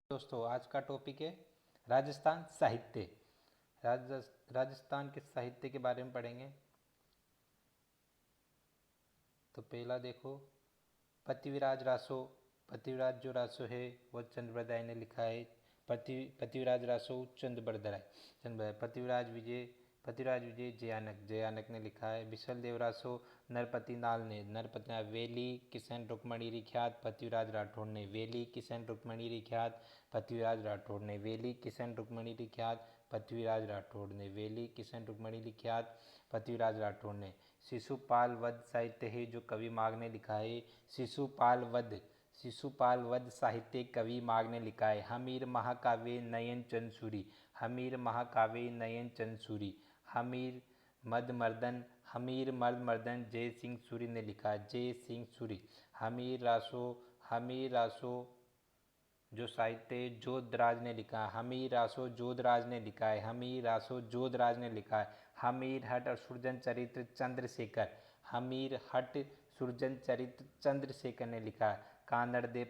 दोस्तों आज का टॉपिक है राजस्थान साहित्य। राजस्थान के साहित्य के बारे में पढ़ेंगे। तो पहला देखो, पृथ्वीराज रासो। पृथ्वीराज जो रासो है वो चंद बरदाई ने लिखा है। पृथ्वीराज रासो चंद बरदाई। पृथ्वीराज विजय जयानक ने लिखा है। विशल देव रासो नरपति नाल वेली किशन रुक्मणी रिख्यात पृथ्वीराज राठौड़ ने वेली किशन रुक्मणी रिख्यात पृथ्वीराज राठौड़ ने वेली किशन रुक्मणी रिख्यात पृथ्वीराज राठौड़ ने वेली किशन रुक्मणी रिख्यात पृथ्वीराज राठौड़ ने। शिशुपाल वध साहित्य है जो कवि माघ ने लिखा है। शिशुपाल वध साहित्य कवि माघ ने लिखा है। हमीर महाकाव्य नयन चंद सूरी। हमीर मर्द मर्दन जय सिंह सूरी ने लिखा है। जय सिंह सूरी। हमीर रासो जो साहित्य जोधराज ने लिखा है। हमीर रासो जोधराज ने लिखा है। हमीर हट और सुरजन चरित्र चंद्रशेखर ने लिखा है। कानड़ दे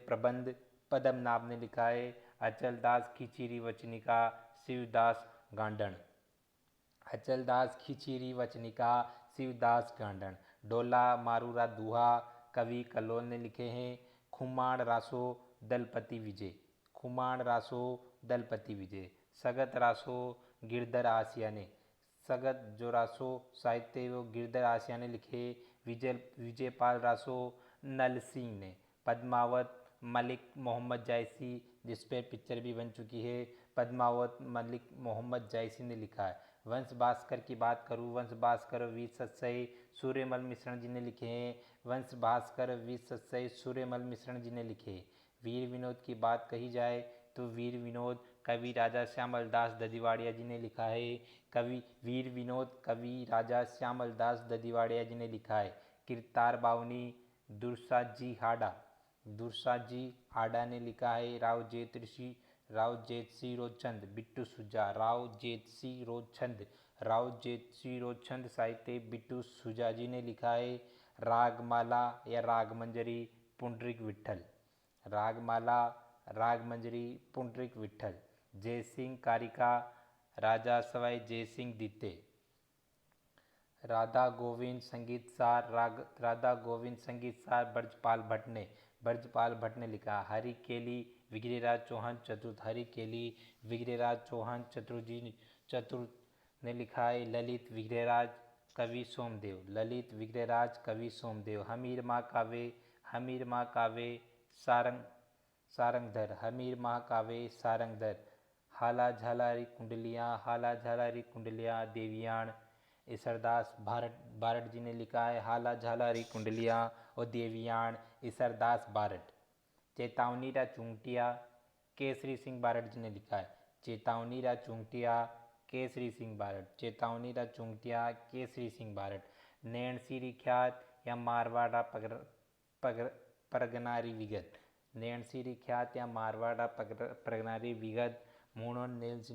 प्रबंध पद्मनाभ ने लिखा है। अचलदास खिचीरी वचनिका शिवदास गांडन। डोला मारूरा दुहा कवि कलोल ने लिखे हैं। खुमाण रासो दलपति विजय। सगत रासो गिरधर आसिया ने। सगत जो रासो साहित्य वो गिरधर आसिया ने लिखे। विजयपाल रासो नल सिंह ने। पद्मावत मलिक मोहम्मद जायसी, जिस पे पिक्चर भी बन चुकी है। पद्मावत मलिक मोहम्मद जायसी ने लिखा है। वंश भास्कर की बात करूँ, वंश भास्कर वीर सत्सई सूर्यमल मिश्रण जी ने लिखे हैं। वीर विनोद की बात कही जाए तो वीर विनोद कवि राजा श्यामल दास ददिवाड़िया जी ने लिखा है। किरतार बावनी दुर्सा जी हाडा ने लिखा है। राव जेतसी रोचंद बिट्टू सुजा। राव जेतसी रोचंद साहित्य बिट्टू सुजा जी ने लिखा है। रागमाला या रागमंजरी विठल। जयसिंह कारिका राजा सवाई जयसिंह दीते। राधा गोविंद संगीत सार ब्रजपाल भट्ट ने लिखा। हरि केली विग्रहराज चौहान चतुर्थ ने लिखा है। ललित विग्रहराज कवि सोमदेव। हमीर महाकाव्य सारंगधर। हाला झालारी कुंडलियाँ देवियाण ईसरदास बारट जी ने लिखा है। हाला झालारी कुंडलियाँ और देवियाण ईसरदास बारट। चेतावनी रा चूंटिया केसरी सिंह बारट जी ने लिखा है। चेतावनी रा चूंटिया केसरी सिंह बारट। नैणसी रिख्यात या मारवाड़ा परगनारी विगत मुहनोल नैंसी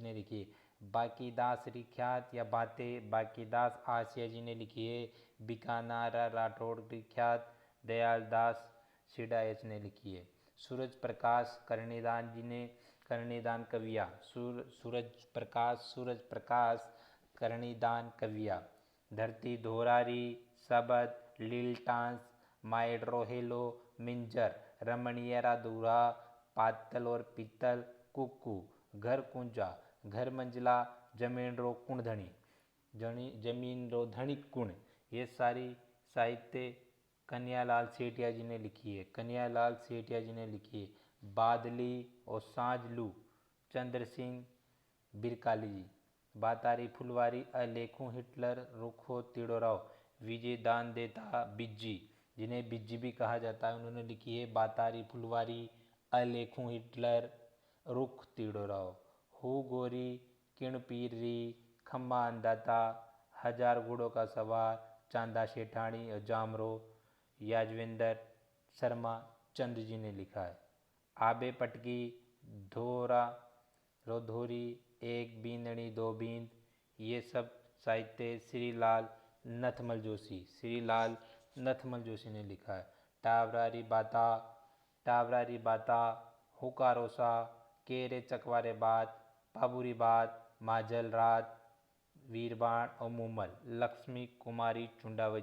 ने लिखी है। बाकीदास रिख्यात या बाकीदास आसिया जी ने लिखी है। बीकानारा राठौड़ रिख्यात दयालदास सिडायच ने लिखी है। सूरज प्रकाश करणीदान कविया। धरती धोरारी सबद लीलटांस माइड्रो हेलो मिंजर रमणीयरा दूरा पातल और पीतल कुक्कू घर कुंजा घर मंजिला जमीन रो धनी कुण। ये सारी साहित्य कन्हैयालाल सेठिया जी ने लिखी है। बादली और सांझलू चंद्र सिंह बिरकाली जी। बातारी फुलवारी अलेखू हिटलर रुखो तिड़ोराव विजय दान देता बिज्जी, जिन्हें बिज्जी भी कहा जाता है, उन्होंने लिखी है। बातारी फुलवारी अलेखू हिटलर रुख तिड़ोराव। हु गोरी किण पीर री खम्मा अंदाता हजार घोड़ों का सवार चांदा शेठानी और जामरो याजवेंद्र शर्मा चंद जी ने लिखा है। आबे पटकी धोरा रोधोरी एक बींदनी दो बींद। ये सब साहित्य श्रीलाल नथमल जोशी ने लिखा है। टावरारी बाता, हुकारोसा, केरे चकवारे बात, पाबुरी बात, माजल रात, वीरबाण और मुमल। लक्ष्मी कुमारी चुंडावत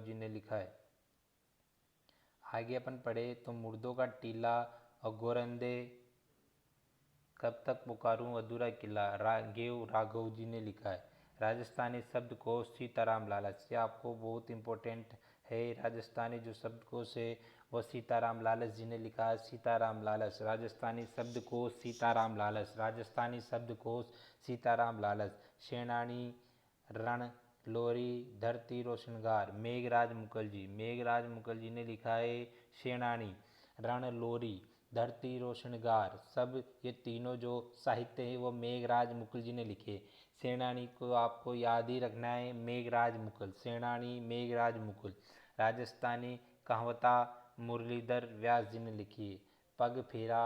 जी ने लिखा है। आगे अपन पढ़े तो मुर्दों का टीला और गोरंदे, कब तक पुकारूं अधूरा किला, राघव राघव जी ने लिखा है। राजस्थानी शब्दकोश सीताराम लालच, ये आपको बहुत इम्पोर्टेंट है। राजस्थानी जो शब्दकोश है वो सीताराम लालच जी ने लिखा है। सीताराम लालच, राजस्थानी शब्दकोश सीताराम लालच। सेनानी, रण, लोरी, धरती रोशनगार, मेघराज मुकल जी ने लिखा है। सेनानी, रण, लोरी, धरती रोशनगार, सब ये तीनों जो साहित्य है वो मेघराज मुकुल जी ने लिखे। सेनानी को आपको याद ही रखना है, मेघराज मुकुल, सेनानी मेघराज मुकुल। राजस्थानी कहावता मुरलीधर व्यास जी ने लिखी है। पग फेरा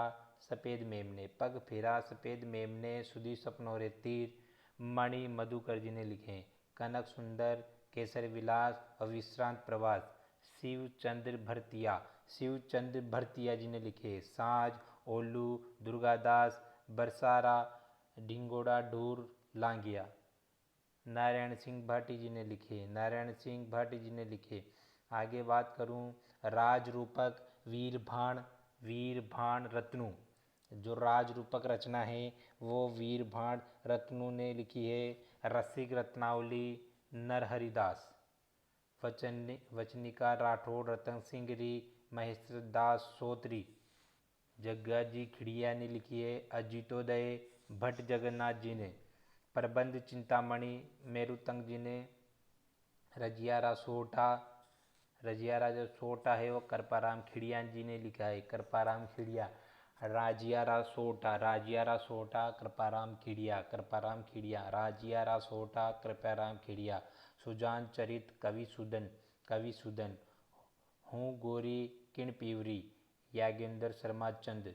सफ़ेद मेमने, सुधी सपनों रे तीर, मणि मधुकर जी ने लिखे। कनक सुंदर, केसर विलास और विश्रांत प्रवास, शिवचंद्र भरतिया जी ने लिखे। साँझ, ओल्लू, दुर्गादास, बरसारा, ढिंगोड़ा ढूर, लांगिया, नारायण सिंह भाटी जी ने लिखे। आगे बात करूं, राजरूपक, वीरभाण रत्नू, जो राजरूपक रचना है वो वीरभाण रत्नू ने लिखी है। रसिक रत्नावली, नरहरिदास, वचनिका राठौड़, रतन सिंह री, महेश्वर दास सोत्री, जग्गा जी खिड़िया ने लिखी है। अजितोदय, भट्ट जगन्नाथ जी ने। प्रबंध चिंतामणि, मेरुतंग जी ने। रजियारा जो सोटा है वो कृपाराम खिड़िया जी ने लिखा है। राजियारा सोटा, कृपाराम खिड़िया। सुजान चरित, कवि सुदन। हूँ गोरी किण पीवरी, यागेंद्र शर्मा चंद।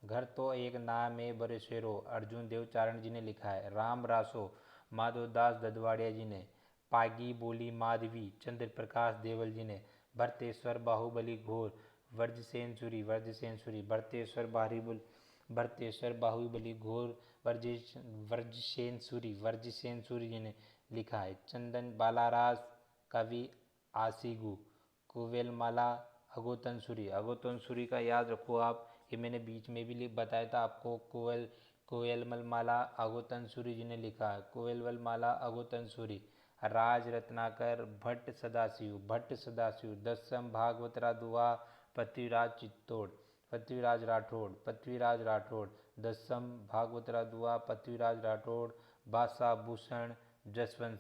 घर तो एक नाम है बरेशेरो, अर्जुन देवचारण जी ने लिखा है। राम रासो, माधवदास ददवाड़िया जी ने। पागी बोली माधवी, चंद्र प्रकाश देवल जी ने। भरतेश्वर बाहुबली घोर, वर्जसेन सूरी। भरतेश्वर बाहुबली घोर, वर्जसेन सूरी जी ने लिखा है। चंदन बालारास, कवि आसिगु। कुवेलमाला, अगोतन सूरी का याद रखो आप, ये मैंने बीच में भी बताया था आपको। कोयलमलमाला अगोतन सूरी जी ने लिखा है। कोयलमलमाला अगोतन सूरी। राज रत्नाकर, भट्ट सदाशिव। दसम भागवतरा दुआ, पृथ्वीराज राठौड़। दसम भागवतरा दुआ, पृथ्वीराज राठौड़। भाषाभूषण जसवंत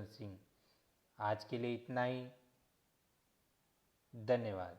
सिंह। आज के लिए इतना ही, धन्यवाद।